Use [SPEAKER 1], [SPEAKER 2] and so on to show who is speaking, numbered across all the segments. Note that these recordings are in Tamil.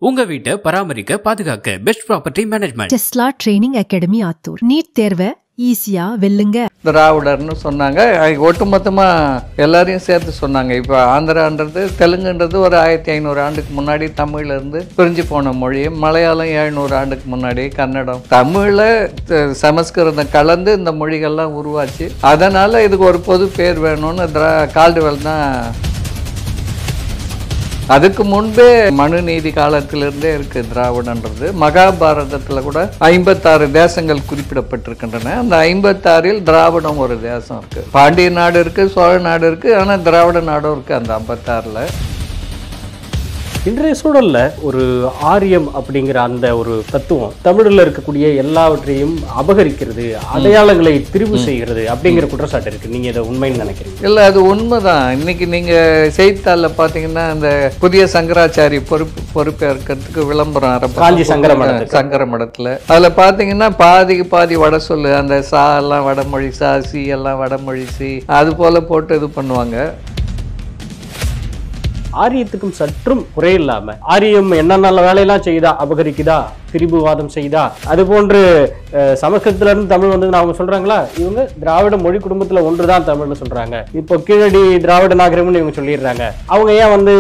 [SPEAKER 1] உங்க வீட்டை பராமரிக்க பாதுகாக்க best property management.
[SPEAKER 2] Tesla training academy Attur. NEET தேர்வை ஈஸியா வெல்லுங்க.
[SPEAKER 3] திராவிடர்னு சொன்னாங்க. ஒட்டுமொத்தமா எல்லாரையும் சேர்த்து சொன்னாங்க. இப்போ ஆந்திரான்றது தெலுங்குன்றது ஒரு 1500 ஆண்டுக்கு முன்னாடி தமிழ்ல இருந்து பிரிஞ்சு போன மொழி. மலையாளம் 700 ஆண்டுக்கு முன்னாடி, கன்னடம், தமிழ்ல சமஸ்கிருதம் கலந்து இந்த மொழிகள்லாம் உருவாச்சு. அதனால இதுக்கு ஒரு பொது பேர் வேணும்னு கால்டுவெல் தான். அதுக்கு முன்பே மனு நீதி காலத்திலிருந்தே இருக்கு திராவிடன்றது. மகாபாரதத்துல கூட 56 தேசங்கள் குறிப்பிடப்பட்டிருக்கின்றன. அந்த 56ல் திராவிடம் ஒரு தேசம் இருக்கு. பாண்டிய நாடு இருக்கு, சோழ நாடு இருக்கு, ஆனா திராவிட நாடும் இருக்கு அந்த 56ல்.
[SPEAKER 4] இன்றைய சூழல்ல ஒரு ஆரியம் அப்படிங்கிற அந்த ஒரு தத்துவம் தமிழ்ல இருக்கக்கூடிய எல்லாவற்றையும் அபகரிக்கிறது, அடையாளங்களை திரிவு செய்கிறது அப்படிங்கிற குற்றச்சாட்டு இருக்கு. நீங்க இதை உண்மைன்னு நினைக்கிறீங்க?
[SPEAKER 3] இல்ல, அது உண்மைதான். இன்னைக்கு நீங்க செய்தித்தாள்ல பாத்தீங்கன்னா அந்த புதிய சங்கராச்சாரி பொறுப்பேற்கிறதுக்கு விளம்பரம்
[SPEAKER 4] காஞ்சி
[SPEAKER 3] சங்கர மடத்துல அதுல பாத்தீங்கன்னா பாதிக்கு பாதி வட சொல்லு, அந்த சா எல்லாம் வடமொழி சா, சி எல்லாம் வடமொழி சி, அது போல போட்டு இது பண்ணுவாங்க.
[SPEAKER 4] ஆரியத்துக்கும் சற்றும் குறையில்லாம ஆரியம் என்ன நல்ல வேலையெல்லாம் செய்யுதா, அபகரிக்குதா, திரிபுவாதம் செய்தா, அது போன்று சமஸ்கிருதத்துல இருந்து தமிழ் வந்ததுன்னு அவங்க சொல்றாங்களா? இவங்க திராவிட மொழி குடும்பத்துல ஒன்றுதான் தமிழ்னு சொல்றாங்க. இப்போ கீழடி திராவிட நாகரிகம்னு இவங்க சொல்லிடுறாங்க. அவங்க ஏன்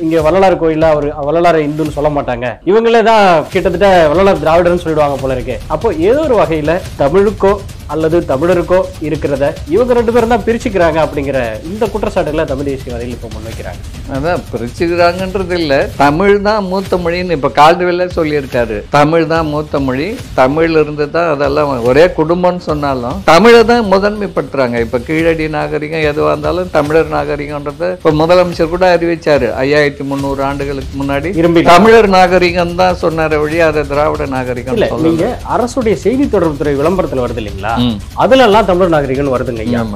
[SPEAKER 4] இங்க வள்ளலார் கோயில அவர் வள்ளலார் இந்துன்னு சொல்ல மாட்டாங்க? இவங்களே தான் கிட்டத்தட்ட வள்ளலார் திராவிடர்னு சொல்லிடுவாங்க போல இருக்கு. அப்போ ஏதோ ஒரு வகையில தமிழுக்கோ அல்லது தமிழருக்கோ இருக்கிறத இவங்க 2 பேரும் தான் பிரிச்சுக்கிறாங்க அப்படிங்கிற இந்த குற்றச்சாட்டுகளை தமிழ் தேசியவாதிகள் இப்போ முன்வைக்கிறாங்க.
[SPEAKER 3] அதான் பிரிச்சுக்கிறாங்கன்றது இல்ல, தமிழ் தான் மூத்த மொழின்னு இப்ப கால்டுவெல்ல சொல்லியிருக்காரு. தமிழ் தான் மூத்த மொழி, தமிழ் இருந்து தான் அதெல்லாம் ஒரே குடும்பம்னு சொன்னாலும் தமிழை தான் முதன்மைப்படுத்துறாங்க. இப்ப கீழடி நாகரிகம் எதுவாக இருந்தாலும் தமிழர் நாகரிகம்ன்றத இப்ப முதலமைச்சர் கூட அறிவிச்சாரு. 5300 ஆண்டுகளுக்கு முன்னாடி தமிழர் நாகரிகம் தான் சொன்னார வழி அதை திராவிட நாகரிகம்.
[SPEAKER 4] நீங்க அரசுடைய செய்தி தொடர்புத்துறை விளம்பரத்துல வருது இல்லைங்களா, அதுல எல்லாம் தமிழர் நாகரிகம் வருதுங்க.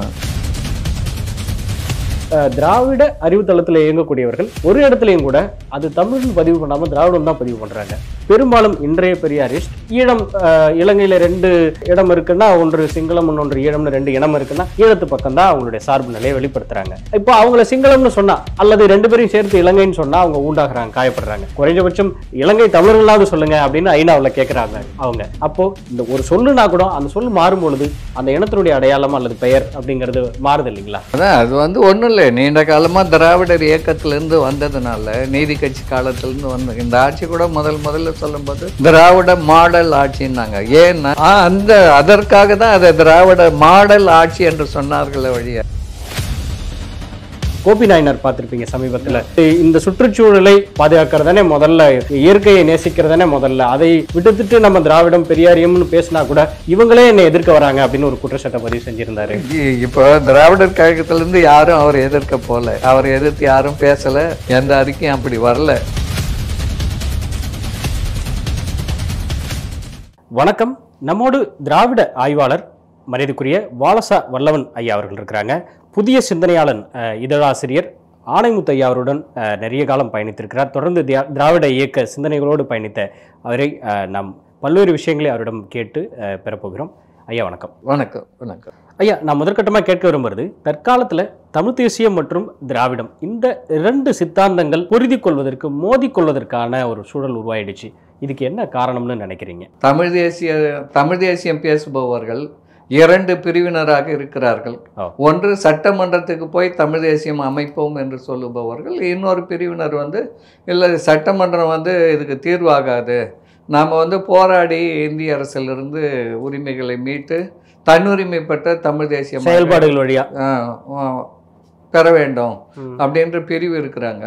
[SPEAKER 4] திராவிட அறிவுத்தளத்துல இயங்கக்கூடியவர்கள் ஒரு இடத்துலயும் கூட அது தமிழ்னு பதிவு பண்ணாம திராவிடம் தான் பதிவு பண்றாங்க. பெரும்பாலும் இன்றைய பெரியாரிஸ்ட் ஈழம், இலங்கையில 2 இடம் இருக்குன்னா, ஒன்று சிங்களம் இன்னொன்று ஈழம்னு 2 இனம் இருக்குன்னா ஈழத்து பக்கம் தான் அவங்களுடைய சார்பு நிலையை வெளிப்படுத்துறாங்க. இப்போ அவங்களை சிங்களம்னு சொன்னா அல்லது 2 பேரையும் சேர்த்து இலங்கைன்னு சொன்னா அவங்க ஊண்டாகிறாங்க, காயப்படுறாங்க. குறைஞ்சபட்சம் இலங்கை தமிழர்களாவது சொல்லுங்க அப்படின்னு ஐநாவுல கேட்கிறாங்க அவங்க. அப்போ இந்த ஒரு சொல்லுனா கூட அந்த சொல்லு மாறும் பொழுது அந்த இனத்தினுடைய அடையாளம் அல்லது பெயர் அப்படிங்கிறது மாறுது இல்லைங்களா?
[SPEAKER 3] அதான் அது ஒன்றும் இல்லை, நீண்ட காலமா திராவிடர் இயக்கத்திலிருந்து வந்ததுனால, நீதி கட்சி காலத்திலிருந்து வந்த இந்த ஆட்சி கூட முதல்ல சொல்லும்போது திராவிட மாடல் ஆட்சின்னாங்க. ஏன்னா அதற்காக தான் அதை திராவிட மாடல் ஆட்சி என்று சொன்னார்களே வழியா.
[SPEAKER 4] கோபி நாயனார் பார்த்திருப்பீங்க சமீபத்துல. இந்த சுற்றுச்சூழலை பாதுகாக்கிறதானே முதல்ல, இயற்கையை நேசிக்கிறதானே முதல்ல, அதை விட்டுட்டு நம்ம திராவிடம் பெரியாரியம்னு பேசினா கூட இவங்களே என்னை எதிர்க்க வராங்க அப்படின்னு ஒரு குற்றச்சாட்டை பதிவு செஞ்சிருந்தாரு.
[SPEAKER 3] இப்போ திராவிடர் கழகத்திலிருந்து யாரும் அவர் எதிர்க்க போல, அவர் எதிர்த்து யாரும் பேசல, எந்த அறிக்கையும் அப்படி வரல.
[SPEAKER 4] வணக்கம். நம்மோடு திராவிட ஆய்வாளர் மரியாதைக்குரிய வாலசா வல்லவன் ஐயா அவர்கள் இருக்கிறாங்க. புதிய சிந்தனையாளன் இதழாசிரியர் ஆணைமுத்து ஐயா அவருடன் நிறைய காலம் பயணித்திருக்கிறார். தொடர்ந்து திராவிட இயக்க சிந்தனைகளோடு பயணித்த அவரை நாம் பல்வேறு விஷயங்களை அவரிடம் கேட்டு பெறப்போகிறோம். ஐயா வணக்கம்.
[SPEAKER 3] வணக்கம். வணக்கம்
[SPEAKER 4] ஐயா. நான் முதற்கட்டமாக கேட்க விரும்புறது, தற்காலத்தில் தமிழ் தேசியம் மற்றும் திராவிடம் இந்த 2 சித்தாந்தங்கள் பொருதி கொள்வதற்கு, மோதிக்கொள்வதற்கான ஒரு சூழல் உருவாயிடுச்சு. இதுக்கு என்ன காரணம்னு நினைக்கிறீங்க?
[SPEAKER 3] தமிழ் தேசியம் பேசுபவர்கள் 2 பிரிவினராக இருக்கிறார்கள். ஒன்று சட்டமன்றத்துக்கு போய் தமிழ் தேசியம் அமைப்போம் என்று சொல்லுபவர்கள். இன்னொரு பிரிவினர் இல்லை, சட்டமன்றம் இதுக்கு தீர்வாகாது, நாம் போராடி இந்திய அரசிலிருந்து உரிமைகளை மீட்டு தன்னுரிமை பெற்ற தமிழ் தேசிய
[SPEAKER 4] செயல்பாடுகள் வழியா
[SPEAKER 3] பெற வேண்டும் அப்படின்ற பிரிவு இருக்கிறாங்க.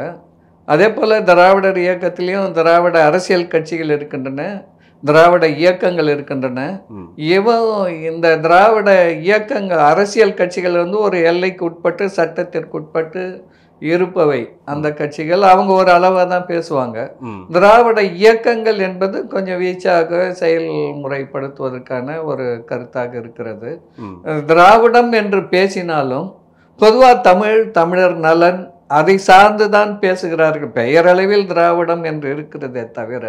[SPEAKER 3] அதே போல் திராவிடர் இயக்கத்திலையும் திராவிட அரசியல் கட்சிகள் இருக்கின்றன, திராவிட இயக்கங்கள் இருக்கின்றன. இந்த திராவிட இயக்கங்கள், அரசியல் கட்சிகள் ஒரு எல்லைக்கு உட்பட்டு, சட்டத்திற்கு உட்பட்டு இருப்பவை அந்த கட்சிகள். அவங்க ஒரு அளவாக தான் பேசுவாங்க. திராவிட இயக்கங்கள் என்பது கொஞ்சம் வீச்சாக செயல்முறைப்படுத்துவதற்கான ஒரு கருத்தாக இருக்கிறது. திராவிடம் என்று பேசினாலும் பொதுவாக தமிழர் நலன் அதை சார்ந்துதான் பேசுகிறார்கள். பெயரளவில் திராவிடம் என்று இருக்கிறதே தவிர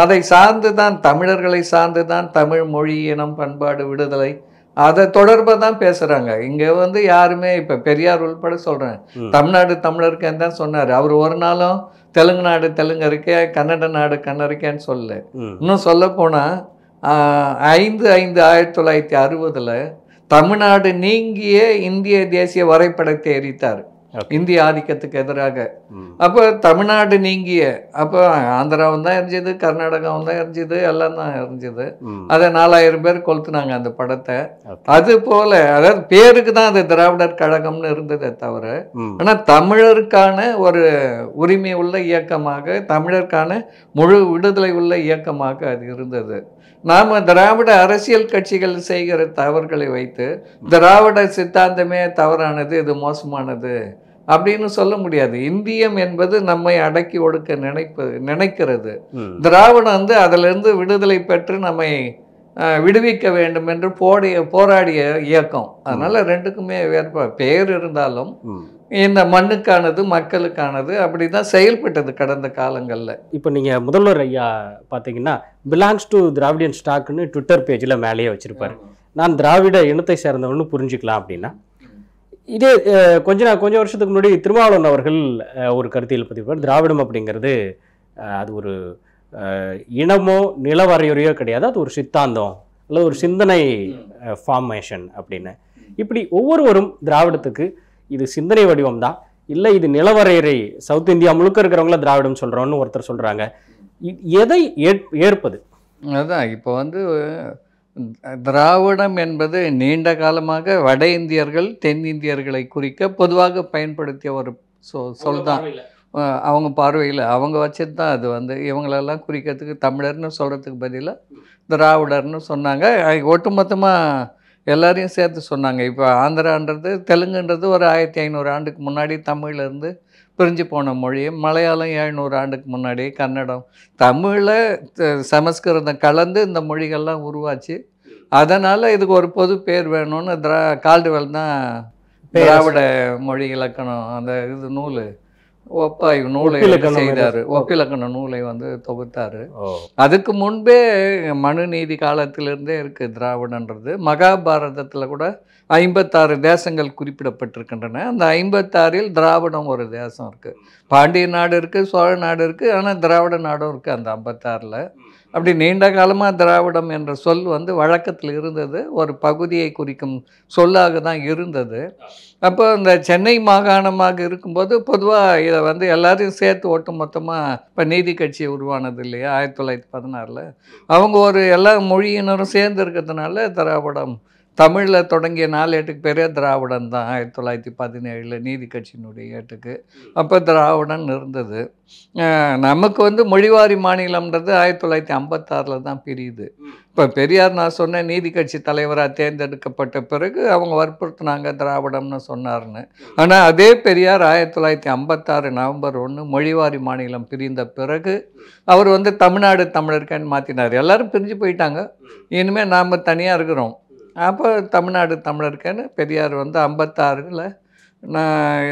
[SPEAKER 3] அதை சார்ந்துதான், தமிழர்களை சார்ந்துதான் தமிழ் மொழி, இனம், பண்பாடு, விடுதலை அதை தொடர்பாக தான் பேசுகிறாங்க. இங்கே வந்து யாருமே இப்போ பெரியார் உள்பட சொல்கிறேன், தமிழ்நாடு தமிழருக்கேன்னு தான் சொன்னார். அவர் ஒரு நாளும் தெலுங்கு நாடு தெலுங்கருக்கே, கன்னட நாடு கன்னடருக்கேன்னு சொல்லல. இன்னும் சொல்ல போனால் 5/5/1960 தமிழ்நாடு நீங்கிய இந்திய தேசிய வரைபடத்தை எரித்தார், இந்திய ஆதிக்கத்துக்கு எதிராக. அப்போ தமிழ்நாடு நீங்கிய, அப்போ ஆந்திராவும் தான் எரிஞ்சது, கர்நாடகாவும் தான் எரிஞ்சது, எல்லாம் தான் எரிஞ்சது. அதை 4000 பேர் கொளுத்துனாங்க அந்த படத்தை. அது போல, அதாவது பேருக்கு தான் அது திராவிடர் கழகம்னு இருந்ததே தவிர, ஆனால் தமிழருக்கான ஒரு உரிமை உள்ள இயக்கமாக, தமிழருக்கான முழு விடுதலை உள்ள இயக்கமாக அது இருந்தது. நாம் திராவிட அரசியல் கட்சிகள் செய்கிற தவறுகளை வைத்து திராவிட சித்தாந்தமே தவறானது, இது மோசமானது அப்படின்னு சொல்ல முடியாது. இந்தியம் என்பது நம்மை அடக்கி ஒடுக்க நினைக்கிறது. திராவிடம் வந்து அதிலிருந்து விடுதலை பெற்று நம்மை விடுவிக்க வேண்டும் என்று போராடிய இயக்கம். அதனால ரெண்டுக்குமே வேறுபாடு. பேர் இருந்தாலும் இந்த மண்ணுக்கானது, மக்களுக்கானது, அப்படிதான் செயல்பட்டது கடந்த காலங்களில்.
[SPEAKER 4] இப்போ நீங்கள் முதல்வர் ஐயா பார்த்தீங்கன்னா பிலாங்ஸ் டு திராவிடியன் ஸ்டாக்னு ட்விட்டர் பேஜில் மேலேயே வச்சுருப்பார். நான் திராவிட இனத்தை சேர்ந்தவன்னு புரிஞ்சுக்கலாம் அப்படின்னா. இதே கொஞ்ச வருஷத்துக்கு முன்னாடி திருமாவளவன் அவர்கள் ஒரு கருத்தியல் பதிவிப்பார், திராவிடம் அப்படிங்கிறது அது ஒரு இனமோ நிலவரையறையோ கிடையாது, அது ஒரு சித்தாந்தம் அல்லது ஒரு சிந்தனை ஃபார்மேஷன் அப்படின்னு. இப்படி ஒவ்வொருவரும் திராவிடத்துக்கு இது சிந்தனை வடிவம் தான், இல்லை இது நிலவரையறை, சவுத் இந்தியா முழுக்க இருக்கிறவங்கள திராவிடம் சொல்கிறோன்னு ஒருத்தர் சொல்கிறாங்க. எதை ஏற்பது?
[SPEAKER 3] அதுதான் இப்போ வந்து திராவிடம் என்பது நீண்ட காலமாக வட இந்தியர்கள் தென்னிந்தியர்களை குறிக்க பொதுவாக பயன்படுத்திய ஒரு சொல் தான். அவங்க பார்வையில் அவங்க வச்சது தான் அது. வந்து இவங்களெல்லாம் குறிக்கிறதுக்கு தமிழர்னு சொல்கிறதுக்கு பதிலாக திராவிடர்னு சொன்னாங்க. ஒட்டுமொத்தமாக எல்லாரையும் சேர்த்து சொன்னாங்க. இப்போ ஆந்திரான்றது, தெலுங்குன்றது ஒரு 1500 ஆண்டுக்கு முன்னாடி தமிழ்லேருந்து பிரிஞ்சு போன மொழி. மலையாளம் 700 ஆண்டுக்கு முன்னாடி, கன்னடம், தமிழில் சமஸ்கிருதம் கலந்து இந்த மொழிகள்லாம் உருவாச்சு. அதனால் இதுக்கு ஒரு பொது பேர் வேணும்னு கால்டுவெல் தான் திராவிட மொழி இலக்கணம் அந்த இது நூல் ஒப்பாய்வு நூலை செய்தார். ஒப்பிலக்கண நூலை வந்து தொகுத்தார். அதுக்கு முன்பே மனு நீதி காலத்திலிருந்தே இருக்குது திராவிடன்றது. மகாபாரதத்தில் கூட 56 தேசங்கள் குறிப்பிடப்பட்டிருக்கின்றன. அந்த 56இல் திராவிடம் ஒரு தேசம் இருக்குது. பாண்டிய நாடு இருக்குது, சோழ நாடு இருக்குது, ஆனால் திராவிட நாடும் இருக்குது அந்த 56இல். அப்படி நீண்ட காலமாக திராவிடம் என்ற சொல் வந்து வழக்கத்தில் இருந்தது, ஒரு பகுதியை குறிக்கும் சொல்லாக தான் இருந்தது. அப்போ இந்த சென்னை மாகாணமாக இருக்கும்போது பொதுவாக இதை வந்து எல்லாரையும் சேர்த்து ஒட்டு மொத்தமாக இப்போ நீதி கட்சி உருவானது இல்லையா 1916. அவங்க ஒரு எல்லா மொழியினரும் சேர்ந்து இருக்கிறதுனால திராவிடம், தமிழில் தொடங்கிய 4 ஏட்டுக்கு பேரே திராவிடன் தான் 1917 நீதி கட்சியினுடைய ஏட்டுக்கு. அப்போ திராவிடன் இருந்தது. நமக்கு வந்து மொழிவாரி மாநிலம்ன்றது 1956 தான் பிரியுது. இப்போ பெரியார் நான் சொன்ன நீதி கட்சி தலைவராக தேர்ந்தெடுக்கப்பட்ட பிறகு அவங்க வற்புறுத்தினாங்க திராவிடம்னு சொன்னார்னு. ஆனால் அதே பெரியார் 1956 நவம்பர் 1 மொழிவாரி மாநிலம் பிரிந்த பிறகு அவர் வந்து தமிழ்நாடு தமிழருக்கேன்னு மாற்றினார். எல்லோரும் பிரிஞ்சு போயிட்டாங்க, இனிமேல் நாம் தனியாக இருக்கிறோம். அப்போ தமிழ்நாடு தமிழருக்கேன்னு பெரியார் வந்து 56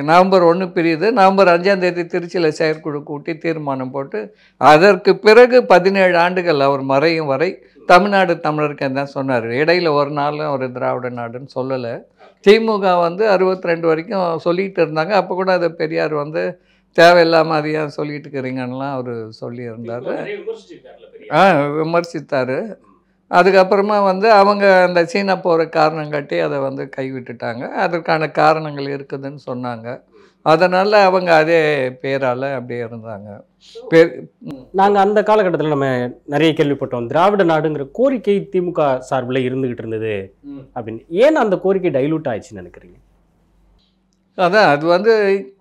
[SPEAKER 3] நவம்பர் 1 பிரியுது. நவம்பர் 5ஆம் தேதி திருச்சியில் செயற்குழு கூட்டி தீர்மானம் போட்டு அதற்கு பிறகு 17 ஆண்டுகள் அவர் மறையும் வரை தமிழ்நாடு தமிழருக்கேன்னு தான் சொன்னார். இடையில் ஒரு நாளும் அவர் திராவிட நாடுன்னு சொல்லலை. திமுக வந்து 62 வரைக்கும் சொல்லிகிட்டு இருந்தாங்க. அப்போ கூட அதை பெரியார் வந்து தேவையில்லாமல் அதையாக சொல்லிட்டு இருக்கிறீங்கன்னெலாம் அவர் சொல்லியிருந்தார், விமர்சித்தார். அதுக்கப்புறமா வந்து அவங்க அந்த சீனா போகிற காரணம் காட்டி அதை வந்து கைவிட்டுட்டாங்க. அதற்கான காரணங்கள் இருக்குதுன்னு சொன்னாங்க. அதனால் அவங்க அதே பேரால் அப்படியே இருந்தாங்க.
[SPEAKER 4] நாங்கள் அந்த காலகட்டத்தில் நம்ம நிறைய கேள்விப்பட்டோம், திராவிட நாடுங்கிற கோரிக்கை திமுக சார்பில் இருந்துகிட்டு இருந்தது அப்படின்னு. ஏன் அந்த கோரிக்கை டைலூட் ஆயிடுச்சுன்னு நினைக்கிறீங்க?
[SPEAKER 3] அதான் அது வந்து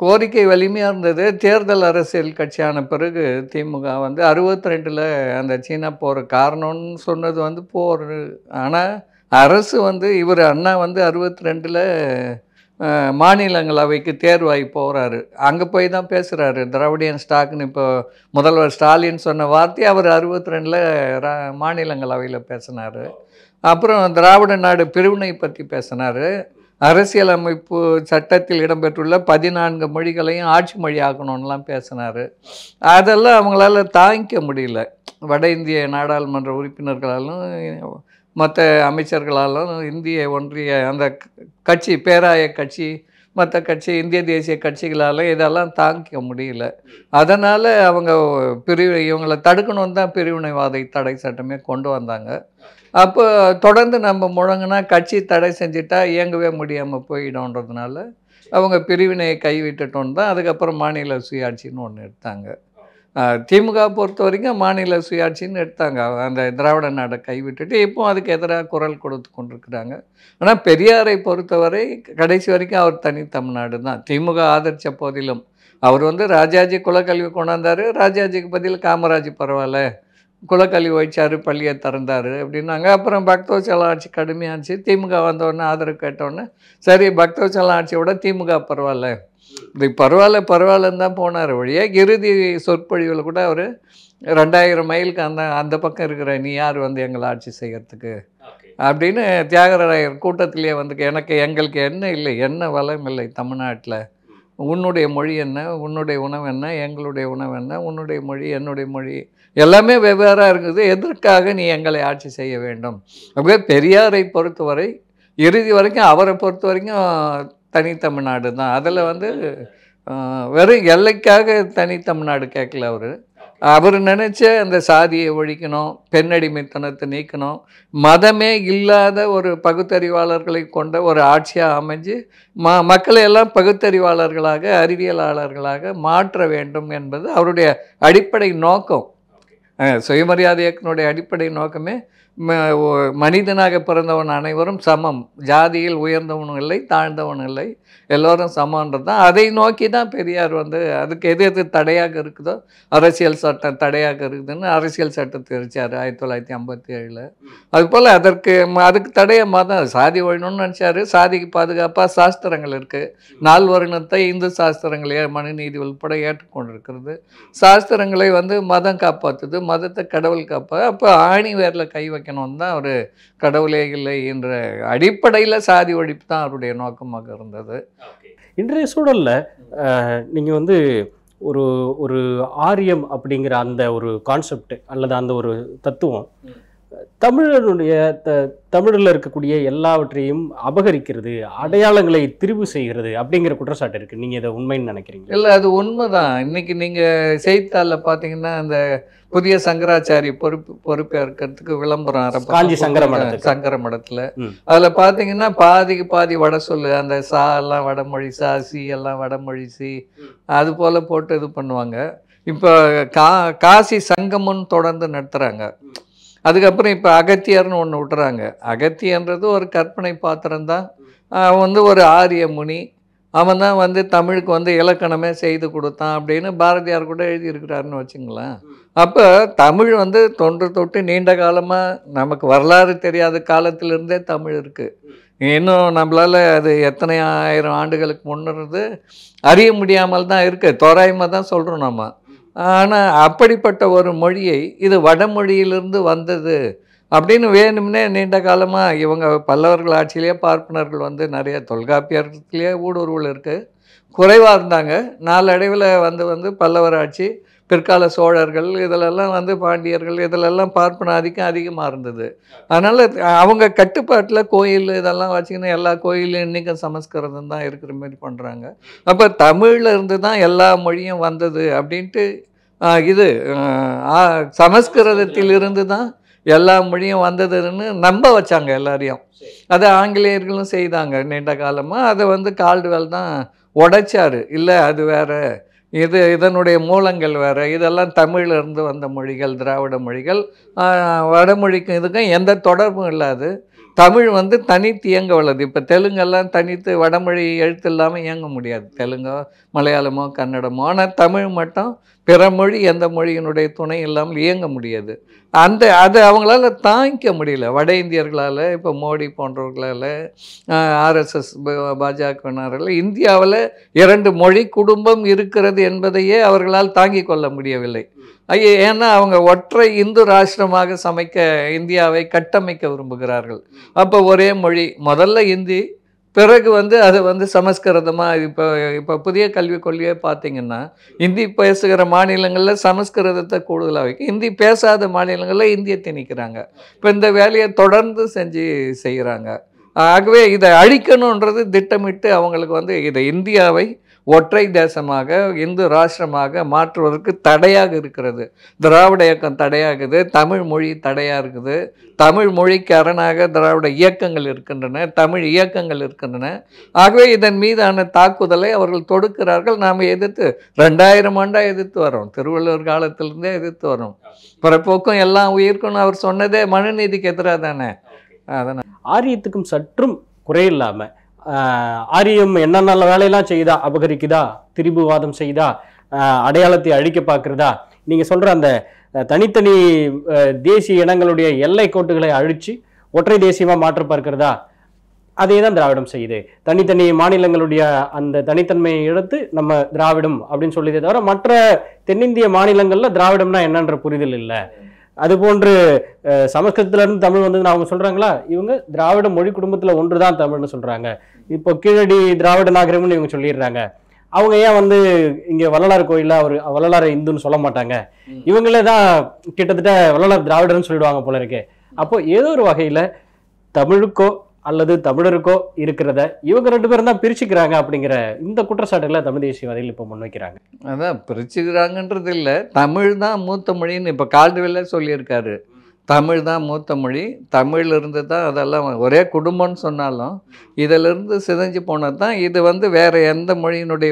[SPEAKER 3] கோரிக்கை வலிமையாக இருந்தது. தேர்தல் அரசியல் கட்சியான பிறகு திமுக வந்து 62 அந்த சீனா போகிற காரணம்னு சொன்னது வந்து போர். ஆனால் அரசு வந்து இவர் அண்ணா வந்து 62 மாநிலங்களவைக்கு தேர்வாகி போகிறாரு. அங்கே போய் தான் பேசுகிறாரு திராவிடியன் ஸ்டாக்னு. இப்போ முதல்வர் ஸ்டாலின் சொன்ன வார்த்தையை அவர் 62 மாநிலங்களவையில் பேசினார். அப்புறம் திராவிட நாடு பிரிவினை பற்றி பேசினார். அரசியலமைப்பு சட்டத்தில் இடம்பெற்றுள்ள 14 மொழிகளையும் ஆட்சி மொழி ஆக்கணும்லாம் பேசினார். அதெல்லாம் அவங்களால தாங்கிக்க முடியல. வட இந்திய நாடாளுமன்ற உறுப்பினர்களாலும் மற்ற அமைச்சர்களாலும் இந்திய ஒன்றிய அந்த கட்சி பேராய கட்சி மற்ற கட்சி இந்திய தேசிய கட்சிகளாலும் இதெல்லாம் தாங்கிக்க முடியல. அதனால் அவங்க இவங்களை தடுக்கணும்னு தான் பிரிவினைவாத தடை சட்டமே கொண்டு வந்தாங்க. அப்போ தொடர்ந்து நம்ம முழங்கினா கட்சி தடை செஞ்சுட்டா இயங்கவே முடியாமல் போயிடும்ன்றதுனால அவங்க பிரிவினையை கைவிட்டுட்டோன்னு தான் அதுக்கப்புறம் மாநில சுயாட்சின்னு ஒன்று எடுத்தாங்க. திமுக பொறுத்த வரைக்கும் மாநில சுயாட்சின்னு எடுத்தாங்க. அந்த திராவிட நாடை கைவிட்டுட்டு இப்போ அதுக்கு எதிராக குரல் கொடுத்து கொண்டிருக்கிறாங்க. ஆனால் பெரியாரை பொறுத்தவரை கடைசி வரைக்கும் அவர் தனி தமிழ்நாடு தான். திமுக ஆதரித்த போதிலும் அவர் ராஜாஜி குலக்கல்வி கொண்டாந்தார். ராஜாஜிக்கு பதில் காமராஜ் பரவாயில்ல குலக்கல்வி வச்சார், பள்ளியை திறந்தார் அப்படின்னாங்க. அப்புறம் பக்தவச்சலம் ஆட்சி கடுமையாச்சு. திமுக வந்தோடனே ஆதரவு கேட்டோடனே சரி பக்தவச்சலம் ஆட்சியோட திமுக பரவாயில்ல இது பரவாயில்லன்னு தான் போனார் வழியா. இறுதி சொற்பொழிவில் கூட அவர் 2000 மைலுக்கு அந்த பக்கம் இருக்கிற நீ யார் எங்களை ஆட்சி செய்யறதுக்கு அப்படின்னு தியாகராயர் கூட்டத்திலேயே எங்களுக்கு என்ன இல்லை, என்ன வளம் இல்லை தமிழ்நாட்டில், உன்னுடைய மொழி என்ன, உன்னுடைய உணவு என்ன, எங்களுடைய உணவு என்ன, உன்னுடைய மொழி என்னுடைய மொழி எல்லாமே வெவ்வேறாக இருக்குது, எதற்காக நீ எங்களை ஆட்சி செய்ய வேண்டும். அப்படியே பெரியாரை பொறுத்தவரை இறுதி வரைக்கும் அவரை பொறுத்த வரைக்கும் தனித்தமிழ்நாடு தான். அதில் வெறும் எல்லைக்காக தனித்தமிழ்நாடு கேட்கல. அவர் நினச்ச அந்த சாதியை ஒழிக்கணும், பெண்ணடிமைத்தனத்தை நீக்கணும், மதமே இல்லாத ஒரு பகுத்தறிவாளர்களை கொண்ட ஒரு ஆட்சியாக அமைஞ்சு மக்களை எல்லாம் பகுத்தறிவாளர்களாக அறிவியலாளர்களாக மாற்ற வேண்டும் என்பது அவருடைய அடிப்படை நோக்கம். சுயமரியாதை இயக்கத்தினுடைய அடிப்படை நோக்கமே மனிதனாக பிறந்தவன் அனைவரும் சமம், ஜாதியில் உயர்ந்தவனும் இல்லை தாழ்ந்தவனும் இல்லை, எல்லோரும் சமன்றது தான். அதை நோக்கி தான் பெரியார் அதுக்கு எது தடையாக இருக்குதோ அரசியல் சட்டம் தடையாக இருக்குதுன்னு அரசியல் சட்டத்தை தெரிச்சார் 1957. அதுபோல் அதுக்கு தடைய மதம் சாதி ஒழியணும்னு நினச்சாரு. சாதிக்கு பாதுகாப்பாக சாஸ்திரங்கள் இருக்குது. 4 வருணத்தை இந்து சாஸ்திரங்களே மனுநீதி உள்பட ஏற்றுக்கொண்டிருக்கிறது. சாஸ்திரங்களை மதம் காப்பாற்றுது, மதத்தை கடவுள் காப்பா. அப்போ ஆணி வேரில் கை வைக்கணும்னு தான் அவர் கடவுளே இல்லை என்ற அடிப்படையில் சாதி ஒழிப்பு தான் அவருடைய நோக்கமாக இருந்தது.
[SPEAKER 4] இன்றைய சூழலில் நீங்கள் ஒரு ஒரு ஆரியம் அப்படிங்கிற அந்த ஒரு கான்செப்ட் அல்லது அந்த ஒரு தத்துவம் தமிழில் இருக்கக்கூடிய எல்லாவற்றையும் அபகரிக்கிறது, அடையாளங்களை திரிவு செய்கிறது அப்படிங்கிற குற்றச்சாட்டு இருக்குது. நீங்கள் இதை உண்மைன்னு நினைக்கிறீங்க?
[SPEAKER 3] இல்லை, அது உண்மைதான். இன்னைக்கு நீங்கள் செய்தித்தாளில் பார்த்தீங்கன்னா அந்த புதிய சங்கராச்சாரி பொறுப்பேற்கிறதுக்கு விளம்பரம்
[SPEAKER 4] காஞ்சி
[SPEAKER 3] சங்கர மடத்தில் அதில் பார்த்தீங்கன்னா பாதிக்கு பாதி வட சொல்லு, அந்த சா எல்லாம் வடமொழி சா, சி எல்லாம் வடமொழி சி, அது போல் போட்டு இது பண்ணுவாங்க. இப்போ காசி சங்கமுன்னு தொடர்ந்து நடத்துகிறாங்க. அதுக்கப்புறம் இப்போ அகத்தியர்னு ஒன்று விட்டுறாங்க. அகத்தியன்றது ஒரு கற்பனை பாத்திரம்தான். ஒரு ஆரிய முனி, அவன் தான் தமிழுக்கு இலக்கணமே செய்து கொடுத்தான் அப்படின்னு பாரதியார் கூட எழுதியிருக்கிறாருன்னு வச்சுங்களேன். அப்போ தமிழ் தொன்று தொட்டு நீண்ட காலமாக நமக்கு வரலாறு தெரியாத காலத்திலிருந்தே தமிழ் இருக்குது. இன்னும் நம்மளால் அது எத்தனை ஆயிரம் ஆண்டுகளுக்கு முன்னிருந்து அறிய முடியாமல் தான் இருக்குது. தோராயமாக தான் சொல்கிறோம் நம்ம. ஆனால் அப்படிப்பட்ட ஒரு மொழியை இது வடமொழியிலிருந்து வந்தது அப்படின்னு வேணும்னே நீண்ட காலமாக இவங்க பல்லவர்கள் ஆட்சியிலேயே பார்ப்பனர்கள் நிறைய தொல்காப்பியத்திலேயே ஊடுருவல் இருக்குது. குறைவாக இருந்தாங்க. நாளடைவில் பல்லவர் ஆட்சி, பிற்கால சோழர்கள், இதிலெல்லாம் பாண்டியர்கள், இதிலெல்லாம் பார்ப்பன அதிகமாக இருந்தது. அதனால் அவங்க கட்டுப்பாட்டில் கோயில் இதெல்லாம் வச்சுக்கின்னு எல்லா கோயிலும் இன்றைக்கும் சமஸ்கிருதம் தான் இருக்கிற மாதிரி பண்ணுறாங்க. அப்போ தமிழில் இருந்து தான் எல்லா மொழியும் வந்தது அப்படின்ட்டு இது சமஸ்கிருதத்திலிருந்து தான் எல்லா மொழியும் வந்ததுன்னு நம்ப வச்சாங்க எல்லாரையும். அதை ஆங்கிலேயர்களும் செய்தாங்க நீண்ட காலமாக. அதை கால்டுவெல் தான் உடைச்சார். இல்லை, அது வேறு, இதனுடைய மூலங்கள் வேறு, இதெல்லாம் தமிழிலிருந்து வந்த மொழிகள், திராவிட மொழிகள், வடமொழிக்கும் இதுக்கும் எந்த தொடர்பும் இல்லாது தமிழ் தனித்து இயங்க உள்ளது. இப்போ தெலுங்கெல்லாம் தனித்து வடமொழி எழுத்து இல்லாமல் இயங்க முடியாது, தெலுங்கோ மலையாளமோ கன்னடமோ. ஆனால் தமிழ் மட்டும் பிற மொழி எந்த மொழியினுடைய துணை இல்லாமல் இயங்க முடியாது. அதை அவங்களால தாங்கிக்க முடியல வட இந்தியர்களால். இப்போ மோடி போன்றவர்களால், ஆர்எஸ்எஸ் பாஜகவினரால் இந்தியாவில் 2 மொழி குடும்பம் இருக்கிறது என்பதையே அவர்களால் தாங்கிக் கொள்ள முடியவில்லை. ஏன்னா அவங்க ஒற்றை இந்து ராஷ்டிரமாக இந்தியாவை கட்டமைக்க விரும்புகிறார்கள். அப்போ ஒரே மொழி, முதல்ல இந்தி, பிறகு வந்து அது வந்து சமஸ்கிருதமாக இப்போ புதிய கல்விக் கொள்கையை பார்த்தீங்கன்னா ஹிந்தி பேசுகிற மாநிலங்களில் சமஸ்கிருதத்தை கூடுதலாக வைக்கும், ஹிந்தி பேசாத மாநிலங்களில் இந்தியை திணிக்கிறாங்க. இப்போ இந்த வேலையை தொடர்ந்து செய்கிறாங்க. ஆகவே இதை அழிக்கணுன்றது திட்டமிட்டு அவங்களுக்கு வந்து இதை இந்தியாவை ஒற்றை தேசமாக இந்து ராஷ்டிரமாக மாற்றுவதற்கு தடையாக இருக்கிறது. திராவிட இயக்கம் தடையாகுது, தமிழ் மொழி தடையாக இருக்குது, தமிழ் மொழிக்கு அரணாக திராவிட இயக்கங்கள் இருக்கின்றன, தமிழ் இயக்கங்கள் இருக்கின்றன. ஆகவே இதன் மீதான தாக்குதலை அவர்கள் தொடுக்கிறார்கள். நாம் எதிர்த்து 2000 ஆண்டாக எதிர்த்து வரோம், திருவள்ளுவர் காலத்திலிருந்தே எதிர்த்து வரோம். பிறப்போக்கும் எல்லாம் உயிர்க்கும்னு அவர் சொன்னதே மனுநீதிக்கு எதிராக தானே. அதனால்
[SPEAKER 4] ஆரியத்துக்கும் சற்றும் குறையில்லாமல் ஆரியம் என்ன நல்ல வேலையெல்லாம் செய்யுதா, அபகரிக்குதா, திரிபுவாதம் செய்யுதா, அடையாளத்தை அழிக்க பார்க்குறதா, நீங்கள் சொல்கிற அந்த தனித்தனி தேசிய இனங்களுடைய எல்லை கோட்டுகளை அழித்து ஒற்றை தேசியமாக மாற்ற பார்க்கிறதா, அதே தான் திராவிடம் செய்யுது. தனித்தனி மாநிலங்களுடைய அந்த தனித்தன்மையை எடுத்து நம்ம திராவிடம் அப்படின்னு சொல்லியதே தவிர மற்ற தென்னிந்திய மாநிலங்களில் திராவிடம்னா என்னன்ற புரிதல் இல்லை. அதுபோன்று சமஸ்கிருதத்திலேருந்து தமிழ் வந்ததுன்னு அவங்க சொல்கிறாங்களா, இவங்க திராவிட மொழி குடும்பத்தில் ஒன்று தான் தமிழ்னு சொல்கிறாங்க. இப்போ கீழடி திராவிட நாகரிகம்னு இவங்க சொல்லிடுறாங்க. அவங்க ஏன் வந்து இங்கே வள்ளலார் கோயிலில் அவர் வள்ளலார் இந்துன்னு சொல்ல மாட்டாங்க, இவங்களே தான் கிட்டத்தட்ட வள்ளலார் திராவிடர்னு சொல்லிடுவாங்க போல இருக்கு. அப்போ ஏதோ ஒரு வகையில் தமிழுக்கோ அல்லது தமிழருக்கோ இருக்கிறத இவங்க 2 பேரும் தான் பிரிச்சுக்கிறாங்க அப்படிங்கிற இந்த குற்றச்சாட்டுகளை தமிழ் தேசியவாதிகள் இப்போ முன்வைக்கிறாங்க.
[SPEAKER 3] அதான் பிரிச்சுக்கிறாங்கன்றது இல்லை, தமிழ் தான் மூத்த மொழின்னு இப்போ கால்டுவெல்லே சொல்லியிருக்காரு. தமிழ் தான் மூத்த மொழி, தமிழிலிருந்து தான் அதெல்லாம் ஒரே குடும்பம்னு சொன்னாலும் இதிலிருந்து சிதைஞ்சு போனது தான். இது வந்து வேறு எந்த மொழியினுடைய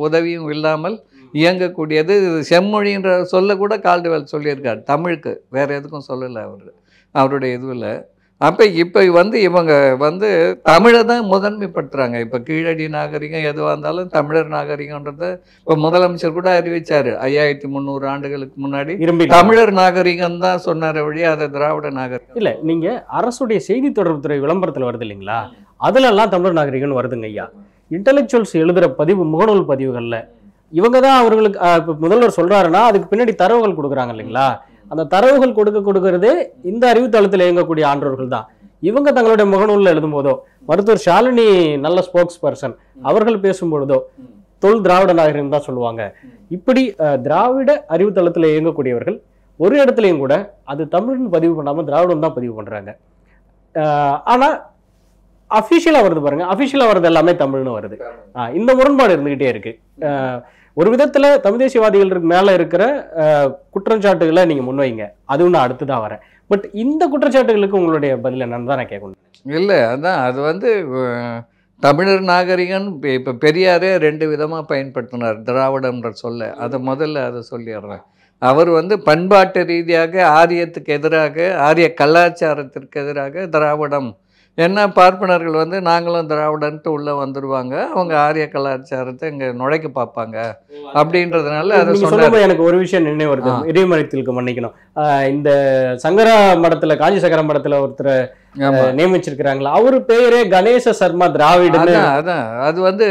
[SPEAKER 3] உதவியும் இல்லாமல் இயங்கக்கூடியது. இது செம்மொழின்ற சொல்ல கூட கால்டுவெல் சொல்லியிருக்காரு தமிழுக்கு, வேறு எதுக்கும் சொல்லலை அவருடைய இதுவில். அப்போ இப்போ வந்து இவங்க வந்து தமிழை தான் முதன்மைப்படுத்துகிறாங்க. இப்போ கீழடி நாகரிகம் எதுவாக இருந்தாலும் தமிழர் நாகரிகன்றதை இப்போ முதலமைச்சர் கூட அறிவித்தார். 5300 ஆண்டுகளுக்கு முன்னாடி தமிழர் நாகரிகம் தான் சொன்னார் வழி, அதை திராவிட நாகரிகம்
[SPEAKER 4] இல்லை. நீங்கள் அரசுடைய செய்தி தொடர்புத்துறை விளம்பரத்தில் வருது இல்லைங்களா, அதிலெல்லாம் தமிழர் நாகரிகம்னு வருதுங்க ஐயா. இன்டலெக்சுவல்ஸ் எழுதுகிற முகநூல் பதிவுகளில் இவங்க தான் அவர்களுக்கு இப்போ முதல்வர் சொல்கிறாருன்னா அதுக்கு பின்னாடி தரவுகள் கொடுக்குறாங்க இல்லைங்களா, அந்த தரவுகள் கொடுக்கறதே இந்த அறிவுத்தளத்தில் இயங்கக்கூடிய ஆன்றோர்கள் தான். இவங்க தங்களுடைய முகநூலில் எழுதும் போதோ, மருத்துவர் ஷாலினி நல்ல ஸ்போக்ஸ் பர்சன் அவர்கள் பேசும்பொழுதோ தொல் திராவிட நாகரிகம் தான் சொல்லுவாங்க. இப்படி திராவிட அறிவுத்தளத்தில் இயங்கக்கூடியவர்கள் ஒரு இடத்துலையும் கூட அது தமிழ்னு பதிவு பண்ணாமல் திராவிடம் தான் பதிவு பண்ணுறாங்க. ஆனால் அஃபிஷியலாக வருது பாருங்க, அஃபிஷியலாக வருது எல்லாமே தமிழ்னு வருது. இந்த முரண்பாடு இருந்துகிட்டே இருக்கு. ஒரு விதத்துல தமிழ் தேசியவாதிகளுக்கு மேல இருக்கிற குற்றச்சாட்டுகளை நீங்க முன்வைங்க, அதுவும் நான் அடுத்துதான் வரேன். பட் இந்த குற்றச்சாட்டுகளுக்கு உங்களுடைய பதில் என்னன்னு தான் நான் கேட்கணும்.
[SPEAKER 3] இல்லை, அதான் அது வந்து தமிழர் நாகரிகம் இப்போ பெரியாரே 2 விதமாக பயன்படுத்தினார் திராவிடம்ன்ற சொல்ல. அதை சொல்லிடுறேன். அவர் வந்து பண்பாட்டு ரீதியாக ஆரியத்துக்கு எதிராக, ஆரிய கலாச்சாரத்திற்கு எதிராக திராவிடம், என்ன பார்ப்பனர்கள் வந்து நாங்களும் திராவிடன்ட்டு உள்ளே வந்துடுவாங்க, அவங்க ஆரிய கலாச்சாரத்தை இங்கே நுழைக்க பார்ப்பாங்க அப்படின்றதுனால அதை சொன்னார்.
[SPEAKER 4] எனக்கு ஒரு விஷயம் நினைவு வருது, இடைமறித்தலுக்கு மன்னிக்கணும். இந்த சங்கரா மடத்தில், காஞ்சி சங்கரா மடத்தில் ஒருத்தர் நியமிச்சிருக்கிறாங்களா, அவரு பேரே கணேச சர்மா திராவிடன்.
[SPEAKER 3] அதான் அது வந்து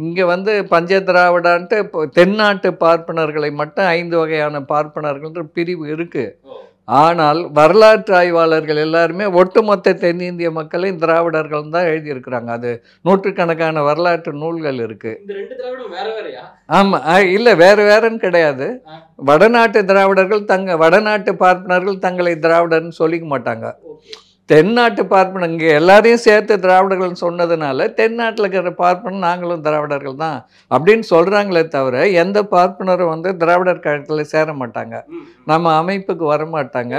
[SPEAKER 3] இங்கே வந்து பஞ்ச திராவிடான்ட்டு தென்னாட்டு பார்ப்பனர்களை மட்டும் 5 வகையான பார்ப்பனர்கள்ன்ற பிரிவு இருக்குது. ஆனால் வரலாற்று ஆய்வாளர்கள் எல்லாருமே ஒட்டுமொத்த தென்னிந்திய மக்களையும் திராவிடர்கள் தான் எழுதியிருக்கிறாங்க. அது நூற்றுக்கணக்கான வரலாற்று நூல்கள் இருக்குது. ஆமாம், இல்லை வேறுன்னு கிடையாது. வடநாட்டு திராவிடர்கள் வடநாட்டு பார்ப்பனர்கள் தங்களை திராவிடர்னு சொல்லிக்க மாட்டாங்க. தென்னாட்டு பார்ப்பனர் இங்கே எல்லாரையும் சேர்த்து திராவிடர்கள் சொன்னதுனால தென்னாட்டில் இருக்கிற பார்ப்பனர் நாங்களும் திராவிடர்கள் தான் அப்படின்னு சொல்கிறாங்களே தவிர எந்த பார்ப்பனரும் வந்து திராவிடர் கழகத்தில் சேர மாட்டாங்க, நம்ம அமைப்புக்கு வரமாட்டாங்க.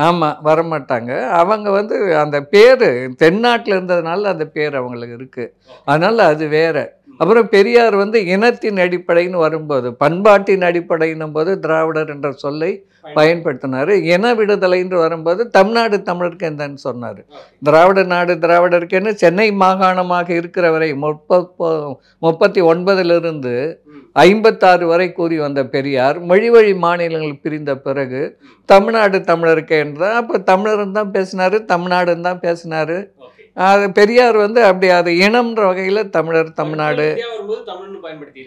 [SPEAKER 3] ஆமாம், வரமாட்டாங்க. அவங்க வந்து அந்த பேர் தென்னாட்டில் இருந்ததுனால அந்த பேர் அவங்களுக்கு இருக்குது, அதனால் அது வேறு. அப்புறம் பெரியார் வந்து இனத்தின் அடிப்படைன்னு வரும்போது, பண்பாட்டின் அடிப்படையினும் போது திராவிடர் என்ற சொல்லை பயன்படுத்தினார். இன விடுதலைன்னு வரும்போது தமிழ்நாடு தமிழருக்கு என்னன்னு சொன்னார். திராவிட நாடு திராவிடருக்குன்னு சென்னை மாகாணமாக இருக்கிற வரை 39 56 வரை கூறி வந்த பெரியார் மொழி மாநிலங்கள் பிரிந்த பிறகு தமிழ்நாடு தமிழருக்கு என்றால் அப்போ தமிழரும் தான் பேசினார், தமிழ்நாடுன்னு தான் பேசினார். அது பெரியார் வந்து அப்படி அது இனம்ன்ற வகையில் தமிழர் தமிழ்நாடு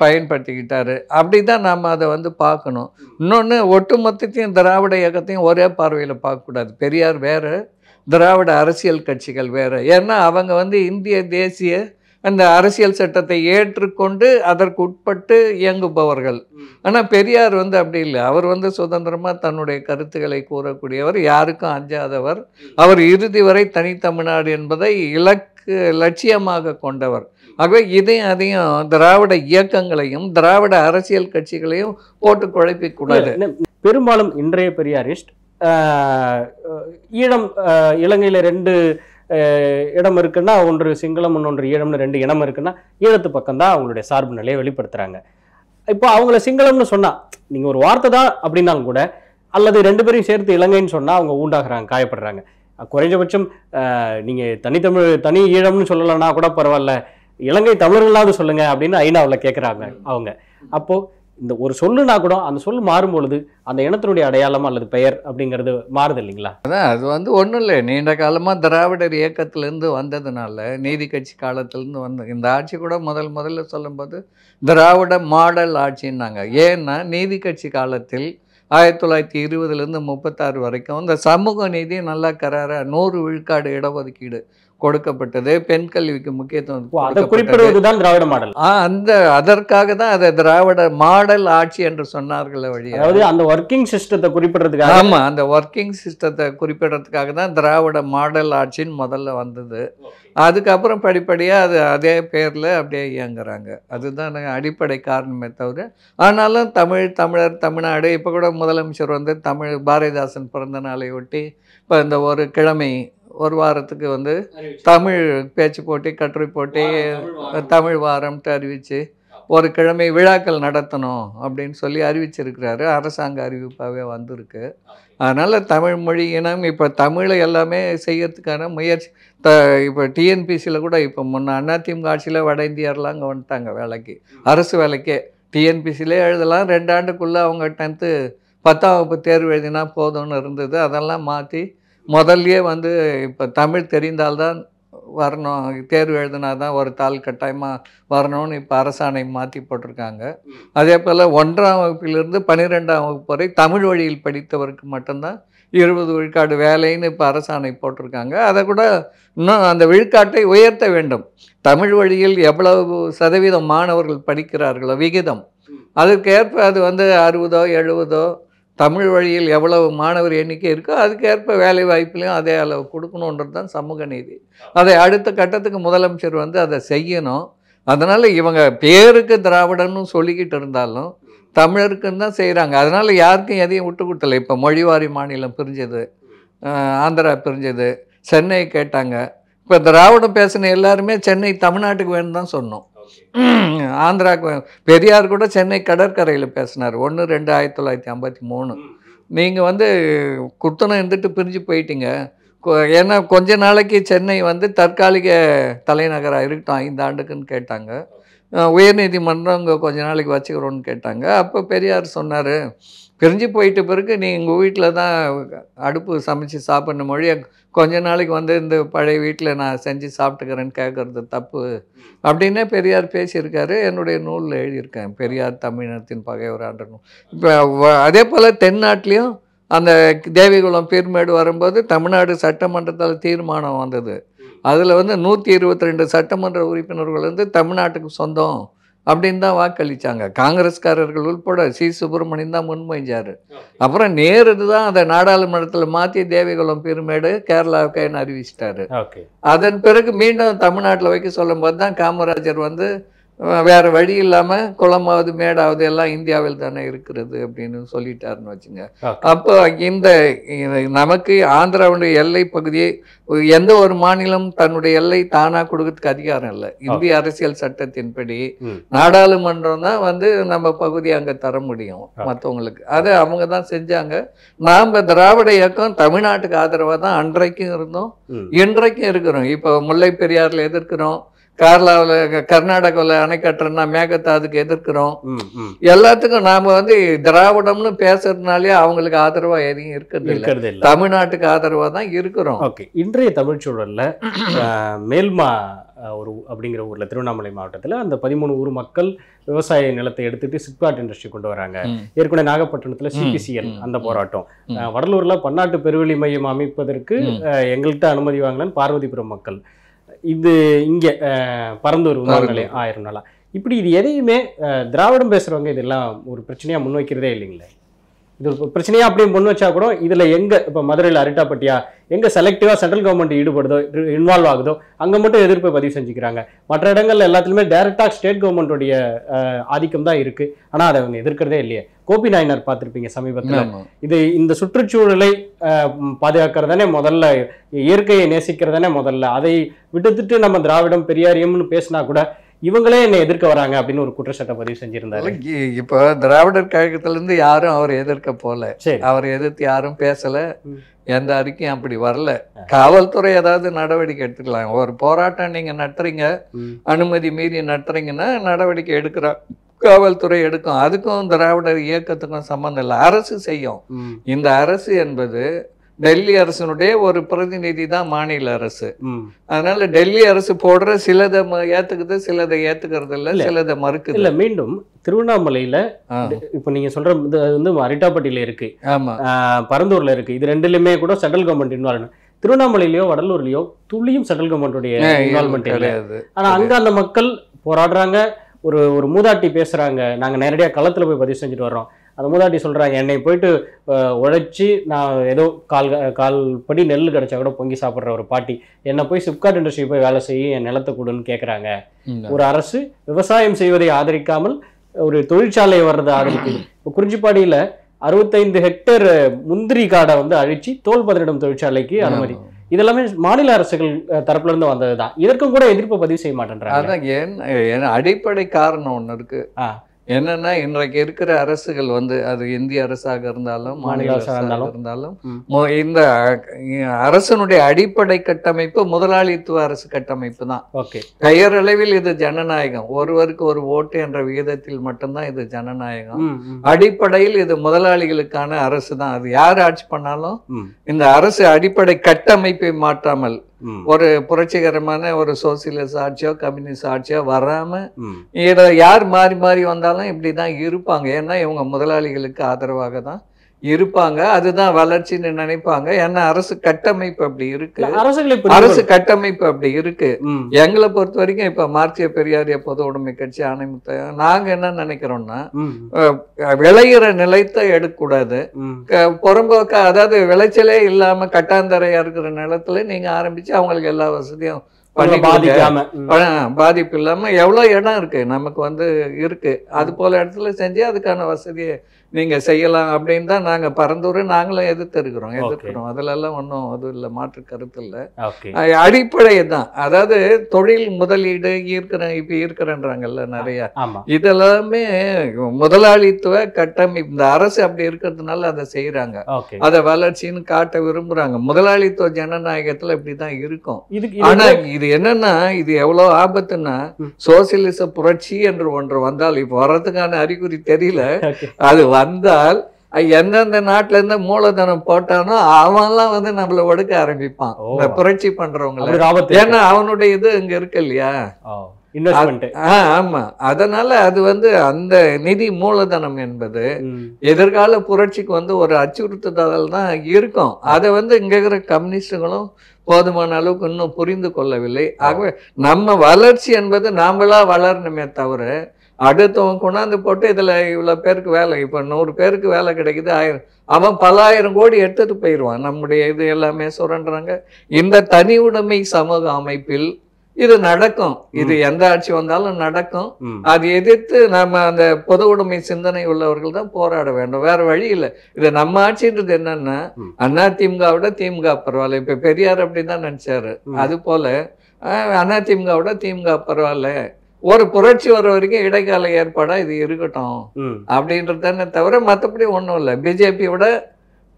[SPEAKER 3] பயன்படுத்திக்கிட்டாரு. அப்படி தான் நாம் அதை வந்து பார்க்கணும். இன்னொன்று, ஒட்டுமொத்தத்தையும் திராவிட இயக்கத்தையும் ஒரே பார்வையில் பார்க்கக்கூடாது. பெரியார் வேறு, திராவிட அரசியல் கட்சிகள் வேறு. ஏன்னா அவங்க வந்து இந்திய தேசிய அந்த அரசியல் சட்டத்தை ஏற்றுக்கொண்டு அதற்கு உட்பட்டு இயங்குபவர்கள். ஆனால் பெரியார் வந்து அப்படி இல்லை. அவர் வந்து சுதந்திரமாக தன்னுடைய கருத்துக்களை கூறக்கூடியவர், யாருக்கும் அஞ்சாதவர். அவர் இறுதி வரை தனித்தமிழ்நாடு என்பதை லட்சியமாக கொண்டவர். ஆகவே இதையும் அதையும் திராவிட இயக்கங்களையும் திராவிட அரசியல் கட்சிகளையும் போட்டு குழப்பிக்கூடாது.
[SPEAKER 4] பெரும்பாலும் இன்றைய பெரியாரிஸ்ட் ஈழம், இலங்கையில் 2 இடம் இருக்குன்னா, ஒன்று சிங்களம் இன்னொன்று ஈழம்னு 2 இனம் இருக்குன்னா ஈழத்து பக்கம் தான் அவங்களுடைய சார்பு நிலையை வெளிப்படுத்துறாங்க. இப்போ அவங்கள சிங்களம்னு சொன்னா நீங்க ஒரு வார்த்தை தான் அப்படின்னாலும் கூட, அல்லது 2 பேரையும் சேர்த்து இலங்கைன்னு சொன்னா அவங்க ஊண்டாகிறாங்க, காயப்படுறாங்க. குறைஞ்சபட்சம் நீங்க தனி ஈழம்னு சொல்லலைன்னா கூட பரவாயில்ல, இலங்கை தமிழர்களாவது சொல்லுங்க அப்படின்னு ஐநாவில் கேட்குறாங்க அவங்க. அப்போ இந்த ஒரு சொல்லுனா கூட அந்த சொல்லு மாறும் பொழுது அந்த இனத்தினுடைய அடையாளம் அல்லது பெயர் அப்படிங்கிறது மாறுது இல்லைங்களா?
[SPEAKER 3] அதான் அது வந்து ஒன்றும் இல்லை. நீண்ட காலமாக திராவிடர் இயக்கத்திலேருந்து வந்ததுனால, நீதி கட்சி காலத்திலேருந்து வந்து இந்த ஆட்சி கூட முதல்ல சொல்லும்போது திராவிட மாடல் ஆட்சின்னாங்க. ஏன்னா நீதி கட்சி காலத்தில் 1920 36 வரைக்கும் இந்த சமூக நீதி நல்லா கரார 100 விழுக்காடு இடஒதுக்கீடு கொடுக்கப்பட்டது. பெண் கல்விக்கு முக்கியத்துவம்
[SPEAKER 4] குறிப்பிடுவதுதான் திராவிட மாடல்.
[SPEAKER 3] அதற்காக தான் அதை திராவிட மாடல் ஆட்சி என்று சொன்னார்கள் வழியா.
[SPEAKER 4] அதாவது அந்த ஒர்க்கிங் சிஸ்டத்தை குறிப்பிடுறதுக்காக.
[SPEAKER 3] ஆமா, அந்த ஒர்க்கிங் சிஸ்டத்தை குறிப்பிடுறதுக்காக தான் திராவிட மாடல் ஆட்சின்னு முதல்ல வந்தது. அதுக்கப்புறம் படிப்படியாக அது அதே பேரில் அப்படியே இயங்குறாங்க. அதுதான் அடிப்படை காரணமே தவிர. ஆனாலும் தமிழர் தமிழ்நாடு இப்போ கூட முதலமைச்சர் வந்து பாரதிதாசன் பிறந்த நாளை ஒட்டி இப்போ இந்த ஒரு கிழமை ஒரு வாரத்துக்கு வந்து தமிழ் பேச்சு போட்டி, கட்டுரை போட்டி, தமிழ் வாரம்ட்டு அறிவித்து ஒரு கிழமை விழாக்கள் நடத்தணும் அப்படின்னு சொல்லி அறிவிச்சிருக்கிறாரு. அரசாங்க அறிவிப்பாகவே வந்திருக்கு. அதனால் தமிழ் மொழி இனம் இப்போ தமிழை எல்லாமே செய்யறதுக்கான முயற்சி. இப்போ டிஎன்பிசியில் கூட இப்போ முன்ன அதிமுக ஆட்சியில் வட இந்தியர்லாம் அங்கே வந்துட்டாங்க வேலைக்கு, அரசு வேலைக்கே. டிஎன்பிசியிலே எழுதலாம், 2 ஆண்டுக்குள்ளே அவங்க 10th 10ஆம் வகுப்பு தேர்வு எழுதினா போதும்னு இருந்தது. அதெல்லாம் மாற்றி முதல்லையே வந்து இப்போ தமிழ் தெரிந்தால்தான் வரணும், தேர்வு எழுதினா தான் ஒரு தாள் கட்டாயமாக வரணும்னு இப்போ அரசாணை மாற்றி போட்டிருக்காங்க. அதே போல் 1ஆம் வகுப்பிலிருந்து 12ஆம் வகுப்பு வரை தமிழ் வழியில் படித்தவருக்கு மட்டும்தான் 20 விழுக்காடு வேலைன்னு இப்போ அரசாணை போட்டிருக்காங்க. அதை கூட இன்னும் அந்த விழுக்காட்டை உயர்த்த வேண்டும். தமிழ் வழியில் எவ்வளவு சதவீதம் மாணவர்கள் படிக்கிறார்களோ விகிதம், அதுக்கேற்ப அது வந்து 60 70 தமிழ் வழியில் எவ்வளவு மாணவர் எண்ணிக்கை இருக்கோ அதுக்கேற்ப வேலை வாய்ப்புலையும் அதே அளவு கொடுக்கணுன்றது தான் சமூக நீதி. அதை அடுத்த கட்டத்துக்கு முதலமைச்சர் வந்து அதை செய்யணும். அதனால் இவங்க பேருக்கு திராவிடன்னு சொல்லிக்கிட்டு இருந்தாலும் தமிழருக்குன்னு தான் செய்கிறாங்க. அதனால் யாருக்கும் எதையும் விட்டு கொடுத்தல. இப்போ மொழிவாரி மாநிலம் பிரிஞ்சது, ஆந்திரா பிரிஞ்சது, சென்னை கேட்டாங்க. இப்போ திராவிடம் பேசின எல்லாருமே சென்னை தமிழ்நாட்டுக்கு வேணும் தான் சொன்னோம். ஆந்திராவுக்கு பெரியார் கூட சென்னை கடற்கரையில் பேசினார் 1/2 1953. நீங்கள் வந்து குத்தனம் இருந்துட்டு பிரிஞ்சு போயிட்டீங்க. ஏன்னா கொஞ்ச நாளைக்கு சென்னை வந்து தற்காலிக தலைநகராக இருக்கட்டும் 5 ஆண்டுக்குன்னு கேட்டாங்க. உயர்நீதிமன்றம் இங்கே கொஞ்ச நாளைக்கு வச்சுக்கிறோன்னு கேட்டாங்க. அப்போ பெரியார் சொன்னார், பிரிஞ்சு போயிட்ட பிறகு நீ உங்கள் வீட்டில் தான் அடுப்பு சமைச்சு சாப்பிட்ற மொழியை கொஞ்ச நாளைக்கு வந்து இந்த பழைய வீட்டில் நான் செஞ்சு சாப்பிட்டுக்கிறேன்னு கேட்குறது தப்பு அப்படின்னே பெரியார் பேசியிருக்காரு. என்னுடைய நூலில் எழுதியிருக்கேன், பெரியார் தமிழினத்தின் பகைவர் ஆண்ட நூல். இப்போ அதே போல் தென்னாட்டிலையும் அந்த தேவிகுளம் பீர்மேடு வரும்போது தமிழ்நாடு சட்டமன்றத்தால் தீர்மானம் வந்தது. அதில் வந்து 122 சட்டமன்ற உறுப்பினர்கள் வந்து தமிழ்நாட்டுக்கு சொந்தம் அப்படின்னு தான் வாக்களித்தாங்க. காங்கிரஸ்காரர்கள் உள்பட சி சுப்பிரமணியன் தான் முன்மொழிஞ்சார். அப்புறம் நேரு தான் அதை நாடாளுமன்றத்தில் மாற்றி தேவிகுளம் பீர்மேடு கேரளாவுக்கு அறிவிச்சிட்டாரு. அதன் பிறகு மீண்டும் தமிழ்நாட்டில் வைக்க சொல்லும் போது தான் காமராஜர் வந்து வேறு வழி இல்லாமல் குளமாவது மேடாவது எல்லாம் இந்தியாவில் தானே இருக்கிறது அப்படின்னு சொல்லிட்டாருன்னு வச்சுங்க. அப்போ இந்த நமக்கு ஆந்திராவுடைய எல்லை பகுதியை எந்த ஒரு மாநிலம் தன்னுடைய எல்லை தானாக கொடுக்கறதுக்கு அதிகாரம் இல்லை. இந்திய அரசியல் சட்டத்தின்படி நாடாளுமன்றம் தான் வந்து நம்ம பகுதியை அங்கே தர முடியும் மற்றவங்களுக்கு. அதை அவங்க தான் செஞ்சாங்க. நாம் திராவிட இயக்கம் தமிழ்நாட்டுக்கு ஆதரவாக தான் அன்றைக்கும் இருந்தோம், இன்றைக்கும் இருக்கிறோம். இப்போ முல்லை பெரியாரில் எதிர்க்கிறோம், கேரளாவில் கர்நாடகாவில் அணை கட்டுறோம்னா மேகதாதுக்கு எதிர்க்கிறோம். எல்லாத்துக்கும் நாம வந்து திராவிடம்னு பேசுறதுனாலே அவங்களுக்கு ஆதரவா எதையும் இருக்கிறது இல்லை, தமிழ்நாட்டுக்கு ஆதரவா தான் இருக்கிறோம்.
[SPEAKER 4] ஓகே, இன்றைய தமிழ் சூழல்ல மேல்மா ஒரு அப்படிங்கிற ஊரில், திருவண்ணாமலை மாவட்டத்தில் அந்த 13 ஊர் மக்கள் விவசாய நிலத்தை எடுத்துட்டு சிப்காட் இண்டஸ்ட்ரி கொண்டு வராங்க. ஏற்கனவே நாகப்பட்டினத்தில் சிபிசிஎல் அந்த போராட்டம், வடலூரில் பன்னாட்டு பெருவெளி மையம் அமைப்பதற்கு எங்கள்கிட்ட அனுமதி வாங்கலன்னு பார்வதிபுரம் மக்கள், இது இங்கே பரந்தூர் விமான நிலையம் 1000 நாளா. இப்படி இது எதையுமே திராவிடம் பேசுகிறவங்க இதெல்லாம் ஒரு பிரச்சனையாக முன்வைக்கிறதே இல்லைங்களே. இது ஒரு பிரச்சனையாக அப்படியே முன் வச்சா கூட இதில் எங்கே இப்போ மதுரையில் அரிட்டாப்பட்டியா எங்கே செலக்டிவாக சென்ட்ரல் கவர்மெண்ட் ஈடுபடுதோ இன்வால்வ் ஆகுதோ அங்கே மட்டும் எதிர்ப்பை பதிவு செஞ்சுக்கிறாங்க. மற்ற இடங்கள்ல எல்லாத்துலேயுமே டைரெக்டாக ஸ்டேட் கவர்மெண்ட்டுடைய ஆதிக்கம் தான் இருக்குது. ஆனால் அதை அவங்க எதிர்க்கிறதே இல்லையே. கோபி நாயனார் பார்த்துருப்பீங்க சமீபத்தில். இது இந்த சுற்றுச்சூழலை பாதுகாக்கிறதானே முதல்ல, இயற்கையை நேசிக்கிறதானே முதல்ல. அதை விட்டுத்துட்டு நம்ம திராவிடம் பெரியாரியம்னு பேசினா கூட இவங்களே என்னை எதிர்க்க வராங்க அப்படின்னு ஒரு குற்றச்சாட்டை பதிவு செஞ்சிருந்தாரு.
[SPEAKER 3] இப்போ திராவிடர் கழகத்திலிருந்து யாரும் அவர் எதிர்க்க போல, அவர் எதிர்த்து யாரும் பேசல, எந்த அறிக்கையும் அப்படி வரல. காவல்துறை ஏதாவது நடவடிக்கை எடுத்துக்கலாம். ஒரு போராட்டம் நீங்க நடத்துறீங்க, அனுமதி மீறி நடத்துறீங்கன்னா நடவடிக்கை எடுக்கிறா காவல்துறை எடுக்கும். அதுக்கும் திராவிடர் இயக்கத்துக்கும் சம்பந்தம் இல்லை, அரசு செய்யும். இந்த அரசு என்பது டெல்லி அரசனுடைய ஒரு பிரதிநிதி தான் மாநில அரசு. அதனால டெல்லி அரசு போடுற சிலதை ஏத்துக்குது, சிலதை ஏத்துக்கிறது இல்லை, சிலதை மறுக்குது. இல்ல
[SPEAKER 4] மீண்டும் திருவண்ணாமலையில இப்ப நீங்க சொல்ற இது வந்து அரிட்டாப்பட்டியில இருக்கு, பரந்தூர்ல இருக்கு. இது ரெண்டுலயுமே கூட சென்ட்ரல் கவர்மெண்ட் இன்வால்வ். திருவண்ணாமலையிலயோ வடலூர்லயோ துளியும் சென்ட்ரல் கவர்மெண்ட்டுடைய இன்வால்வ்மெண்ட் கிடையாது. ஆனா அங்க அந்த மக்கள் போராடுறாங்க, ஒரு மூதாட்டி பேசுறாங்க, நாங்க நேரடியா களத்துல போய் பதிவு செஞ்சுட்டு வர்றோம். அந்த மூதாட்டி சொல்கிறாங்க, என்னை போயிட்டு உழைச்சி நான் ஏதோ கால் படி நெல் கிடச்சா கூட பொங்கி சாப்பிட்ற ஒரு பாட்டி என்னை போய் சிப்காட் இண்டஸ்ட்ரி போய் வேலை செய்ய என் நிலத்தை கொடுன்னு கேட்குறாங்க. ஒரு அரசு விவசாயம் செய்வதை ஆதரிக்காமல் ஒரு தொழிற்சாலை வர்றதை ஆதரிக்குது. இப்போ குறிஞ்சிப்பாடியில் 65 ஹெக்டேர் முந்திரி காடை வந்து அழிச்சு தோல் பதனிடும் தொழிற்சாலைக்கு அனுமதி. இதெல்லாமே மாநில அரசுகள் தரப்புல இருந்து வந்தது தான். இதற்கும் கூட எதிர்ப்பு பதிவு செய்ய மாட்டேன்றாங்க.
[SPEAKER 3] அதான் ஏன் அடிப்படை காரணம் ஒன்று இருக்கு. என்னன்னா இன்றைக்கு இருக்கிற அரசுகள் வந்து அது இந்திய அரசாக இருந்தாலும் மாநில அரசாக இருந்தாலும் இந்த அரசனுடைய அடிப்படை கட்டமைப்பு முதலாளித்துவ அரசு கட்டமைப்பு தான். பெயரளவில் இது ஜனநாயகம், ஒருவருக்கு ஒரு ஓட்டு என்ற விகிதத்தில் மட்டும்தான் இது ஜனநாயகம். அடிப்படையில் இது முதலாளிகளுக்கான அரசு தான். அது யார் ஆட்சி பண்ணாலும் இந்த அரசு அடிப்படை கட்டமைப்பை மாற்றாமல் ஒரு புரட்சிகரமான ஒரு சோசியலிஸ்ட் ஆட்சியோ கம்யூனிஸ்ட் ஆட்சியோ வராம இதை யார் மாறி மாறி வந்தாலும் இப்படிதான் இருப்பாங்க. ஏன்னா இவங்க முதலாளிகளுக்கு ஆதரவாக தான் இருப்பாங்க, அதுதான் வளர்ச்சின்னு நினைப்பாங்க. ஏன்னா அரசு கட்டமைப்பு அப்படி இருக்கு, அரசு கட்டமைப்பு அப்படி இருக்கு. எங்களை பொறுத்த வரைக்கும் இப்ப மார்க்சிய பெரியாரிய பொது உடைமை கட்சி அனைத்து நாங்க என்ன நினைக்கிறோம்னா, விளையிற நிலத்தை எடுக்கக்கூடாது, புறம்போக்க அதாவது விளைச்சலே இல்லாம கட்டாந்தரையா இருக்கிற நிலத்துல நீங்க ஆரம்பிச்சு அவங்களுக்கு எல்லா வசதியும் பாதிப்பு இல்லாம எவ்வளவு இடம் இருக்கு நமக்கு வந்து இருக்கு, அது போல இடத்துல செஞ்சு அதுக்கான வசதியை நீங்க செய்யலாம் அப்படின்னு தான் நாங்க பரந்தூர் நாங்களும் எதிர்க்கிறோம். அதுல எல்லாம் ஒன்றும் அது இல்லை, மாற்று கருத்து இல்லை. அடிப்படை தான், அதாவது தொழில் முதலீடு இப்ப இருக்கிறன்றாங்கல்ல நிறைய, இதெல்லாமே முதலாளித்துவ கட்டமைப்பு. இந்த அரசு அப்படி இருக்கிறதுனால அதை செய்யறாங்க, அதை வளர்ச்சின்னு காட்ட விரும்புறாங்க. முதலாளித்துவ ஜனநாயகத்துல இப்படிதான் இருக்கும். ஆனா இது என்னன்னா, இது எவ்வளவு ஆபத்துன்னா, சோசியலிச புரட்சி என்று ஒன்று வந்தால் இப்ப வர்றதுக்கான அறிகுறி தெரியல. அது வந்தால் எந்தெந்த நாட்டுல இருந்து மூலதனம் போட்டானோ அவன்லாம் வந்து நம்மள ஒடுக்க ஆரம்பிப்பான், இந்த புரட்சி பண்றவங்க. ஏன்னா அவனுடைய இது இங்க இருக்கு இல்லையா. ஆமா, அதனால அது வந்து அந்த நிதி மூலதனம் என்பது எதிர்கால புரட்சிக்கு வந்து ஒரு அச்சுறுத்துதல் தான் இருக்கும். அதை வந்து இங்க இருக்கிற கம்யூனிஸ்டுகளும் போதுமான அளவுக்கு இன்னும் புரிந்து கொள்ளவில்லை. ஆகவே நம்ம வளர்ச்சி என்பது நாமளா வளரணுமே தவிர அடுத்தவன் கொண்டாந்து போட்டு இதுல இவ்வளவு பேருக்கு வேலை, இப்ப 100 பேருக்கு வேலை கிடைக்குது, 1000 அவன் பல ஆயிரம் கோடி எடுத்துட்டு போயிடுவான். நம்முடைய இது எல்லாமே சுரண்டுறாங்க. இந்த தனி உடைமை சமூக அமைப்பில் இது நடக்கும், இது எந்த ஆட்சி வந்தாலும் நடக்கும். அது எதிர்த்து நம்ம அந்த பொது உடைமை சிந்தனை உள்ளவர்கள் தான் போராட வேண்டும், வேற வழி இல்லை. இது நம்ம ஆட்சின்றது என்னன்னா, அதிமுகவோட திமுக பரவாயில்ல, இப்ப பெரியார் அப்படிதான் நினைச்சாரு. அது போல அதிமுகவோட திமுக பரவாயில்ல, ஒரு புரட்சி வர வரைக்கும் இடைக்கால ஏற்பாடா இது இருக்கட்டும் அப்படின்றதானே தவிர மற்றபடி ஒன்றும் இல்லை. பிஜேபியோட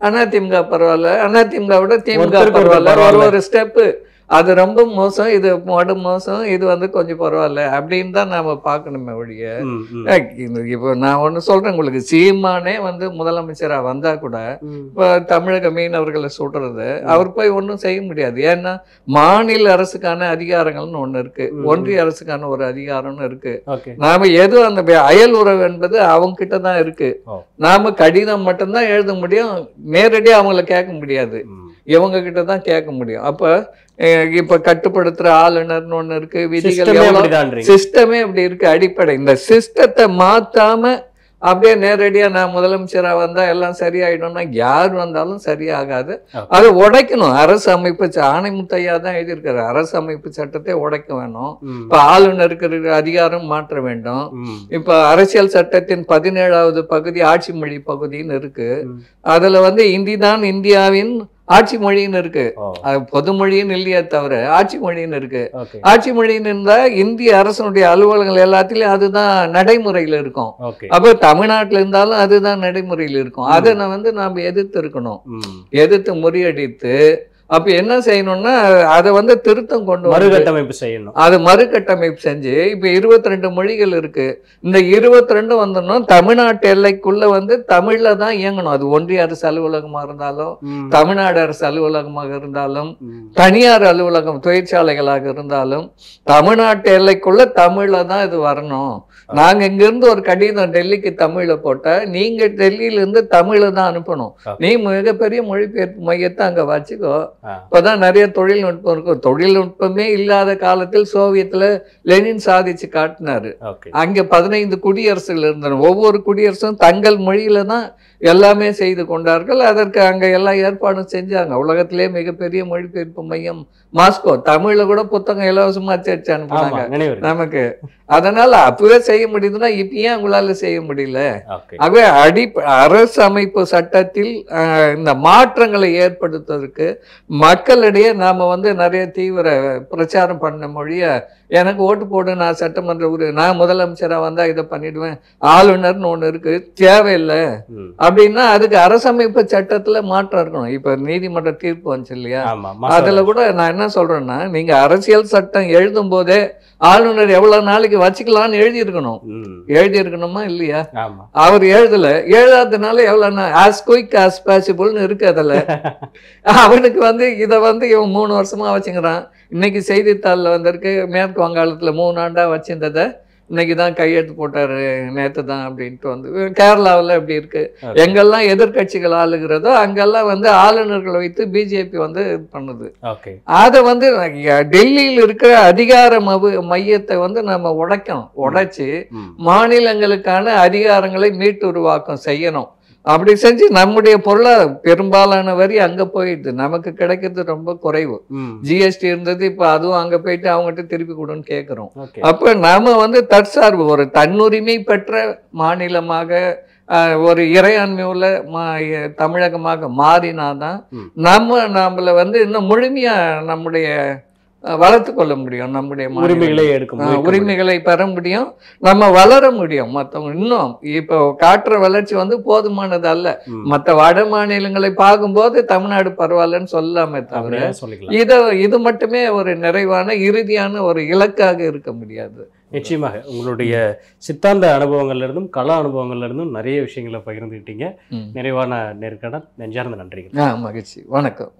[SPEAKER 3] அதிமுக பரவாயில்ல, அதிமுகவோட திமுக பரவாயில்ல, ஒரு ஸ்டெப்பு அது ரொம்ப மோசம், இது மடு மோசம், இது வந்து கொஞ்சம் பரவாயில்ல அப்படின்னு தான் நாம பார்க்கணுமே ஒழிய. இப்போ நான் ஒண்ணு சொல்றேன் உங்களுக்கு, சீமானே வந்து முதலமைச்சரா வந்தா கூட இப்போ தமிழக மீனவர்களை சொல்றது அவர் போய் ஒன்றும் செய்ய முடியாது. ஏன்னா மாநில அரசுக்கான அதிகாரங்கள்னு ஒண்ணு இருக்கு, ஒன்றிய அரசுக்கான ஒரு அதிகாரம்னு இருக்கு. நாம எதுவும் அந்த அயல் உறவு என்பது அவங்க கிட்ட தான் இருக்கு. நாம கடிதம் மட்டும்தான் எழுத முடியும், நேரடியாக அவங்கள கேட்க முடியாது, இவங்க கிட்ட தான் கேட்க முடியும். அப்ப இப்ப கட்டுப்படுத்துற ஆளுநர்னு ஒண்ணு இருக்கு, விதிகள், சிஸ்டமே அப்படி இருக்கு. அடிப்படை இந்த சிஸ்டத்தை மாத்தாம அப்படியே நேரடியா நான் முதலமைச்சரா வந்தா எல்லாம் சரியாயிடும்னா யார் வந்தாலும் சரியாகாது. அதை உடைக்கணும். அரசு அமைப்பு ஆணைமுத்தையா தான் எழுதியிருக்காரு, அரசு அமைப்பு சட்டத்தை உடைக்க வேணும். இப்ப ஆளுநருக்கு இருக்கிற அதிகாரம் மாற்ற வேண்டும். இப்ப அரசியல் சட்டத்தின் 17வது பகுதி ஆட்சி மொழி பகுதின்னு இருக்கு. அதுல வந்து இந்தி தான் இந்தியாவின் ஆட்சி மொழின்னு இருக்கு. பொது மொழின்னு இல்லையா தவிர ஆட்சி மொழின்னு இருக்கு. ஆட்சி மொழின்னு இருந்தா இந்திய அரசனுடைய அலுவலகங்கள் எல்லாத்திலயும் அதுதான் நடைமுறையில இருக்கும். அப்ப தமிழ்நாட்டுல இருந்தாலும் அதுதான் நடைமுறையில் இருக்கும். அதை நாம எதிர்த்து இருக்கணும், எதிர்த்து முறியடித்து அப்ப என்ன செய்யணும்னா அதை வந்து திருத்தம் கொண்டு
[SPEAKER 4] மறுகட்டமைப்பு செய்யணும்.
[SPEAKER 3] அது மறுகட்டமைப்பு செஞ்சு இப்ப 22 மொழிகள் இருக்கு, இந்த 22 வந்துடணும் தமிழ்நாட்டு எல்லைக்குள்ள வந்து தமிழ்ல தான் இயங்கணும். அது ஒன்றிய அரசு அலுவலகமா இருந்தாலும், தமிழ்நாடு அரசு அலுவலகமாக இருந்தாலும், தனியார் அலுவலகம் தொழிற்சாலைகளாக இருந்தாலும் தமிழ்நாட்டு எல்லைக்குள்ள தமிழ்ல தான் இது வரணும். நாங்க இங்க இருந்து ஒரு கடிதம் டெல்லிக்கு தமிழ்ல போட்டா நீங்க டெல்லியில இருந்து தமிழ்ல தான் அனுப்பணும். நீ மிகப்பெரிய மொழிபெயர்ப்பு மையத்தை அங்க வச்சுக்கோ. இப்பதான் நிறைய தொழில்நுட்பம் இருக்கும். தொழில்நுட்பமே இல்லாத காலத்தில் சோவியத்துல லெனின் சாதிச்சு காட்டினாரு. அங்க 15 குடியரசுகள் இருந்தன. ஒவ்வொரு குடியரசும் தங்கள் மொழியில தான் எல்லாமே செய்து கொண்டார்கள். அதற்கு அங்க எல்லா ஏற்பாடும் செஞ்சாங்க. உலகத்திலே மிகப்பெரிய மொழிபெயர்ப்பு மையம் மாஸ்கோ. தமிழ்ல கூட புத்தகம் இலவசமா அச்சடிச்சு அனுப்புனாங்க நமக்கு. அதனால அப்பவே செய்ய முடியுதுன்னா இப்ப ஏன் உங்களால செய்ய முடியல? ஆகவே அரசு அமைப்பு சட்டத்தில் இந்த மாற்றங்களை ஏற்படுத்துவதற்கு மக்களிடையே நாம வந்து நிறைய தீவிர பிரச்சாரம் பண்ண மொழிய எனக்கு ஓட்டு போடு, நான் சட்டமன்ற நான் முதலமைச்சரா வந்தா இதை பண்ணிடுவேன், ஆளுநர்னு ஒண்ணு இருக்கு, தேவையில்லை அப்படின்னா அதுக்கு அரசமைப்பு சட்டத்துல மாற்றம் இருக்கணும். இப்ப நீதிமன்ற தீர்ப்பு வந்துச்சு இல்லையா, அதுல கூட நான் என்ன சொல்றேன்னா நீங்க அரசியல் சட்டம் எழுதும் போதே ஆளுநர் எவ்வளவு நாளைக்கு வச்சுக்கலாம்னு எழுதியிருக்கணுமா இல்லையா? அவர் எழுதாதனால எவ்வளவு as quick as possible இருக்கு. அதுல அவனுக்கு வந்து இதை வந்து இவன் 3 வருஷமா வச்சுக்கிறான். இன்னைக்கு செய்தித்தாள்ல வந்திருக்கு, மேற்கு வங்காளத்துல 3 ஆண்டா வச்சிருந்ததை இன்னைக்கு தான் கையெழுத்து போட்டாரு, நேற்று தான் அப்படின்ட்டு வந்து. கேரளாவில் எப்படி இருக்கு, எங்கெல்லாம் எதிர்கட்சிகள் ஆளுகிறதோ அங்கெல்லாம் வந்து ஆளுநர்களை வைத்து பிஜேபி வந்து இது பண்ணுது. அதை வந்து டெல்லியில் இருக்கிற அதிகார மையத்தை வந்து நம்ம உடைச்சு மாநிலங்களுக்கான அதிகாரங்களை மீட்டு உருவாக்கம் செய்யணும். அப்படி செஞ்சு நம்முடைய பொருளாதாரம் பெரும்பாலான வரி அங்க போயிடுது, நமக்கு கிடைக்கிறது ரொம்ப குறைவு. ஜிஎஸ்டி இருந்தது, இப்ப அதுவும் அங்க போயிட்டு அவங்ககிட்ட திருப்பி கொடுன்னு கேட்கிறோம். அப்ப நாம வந்து தற்சார்பு ஒரு தன்னுரிமை பெற்ற மாநிலமாக ஒரு இறையாண்மை உள்ள தமிழகமாக மாறினாதான் நம்மள வந்து இன்னும் முழுமையா நம்முடைய வளர்த்து கொள்ள முடியும், நம்முடைய உரிமைகளை பெற முடியும், நம்ம வளர முடியும். மற்றவங்க இன்னும் இப்போ காட்டுற வளர்ச்சி வந்து போதுமானது அல்ல. மற்ற வட மாநிலங்களை பார்க்கும்போது தமிழ்நாடு பரவாயில்லன்னு சொல்லாமே தவிர இது மட்டுமே ஒரு நிறைவான இறுதியான ஒரு இலக்காக இருக்க முடியாது.
[SPEAKER 4] நிச்சயமாக உங்களுடைய சித்தாந்த அனுபவங்கள்ல இருந்தும் கல அனுபவங்கள்ல இருந்தும் நிறைய விஷயங்களை பகிர்ந்துக்கிட்டீங்க. நிறைவான நேர்காணல், நெஞ்சார்ந்த நன்றிகள்.
[SPEAKER 3] மகிழ்ச்சி. வணக்கம்.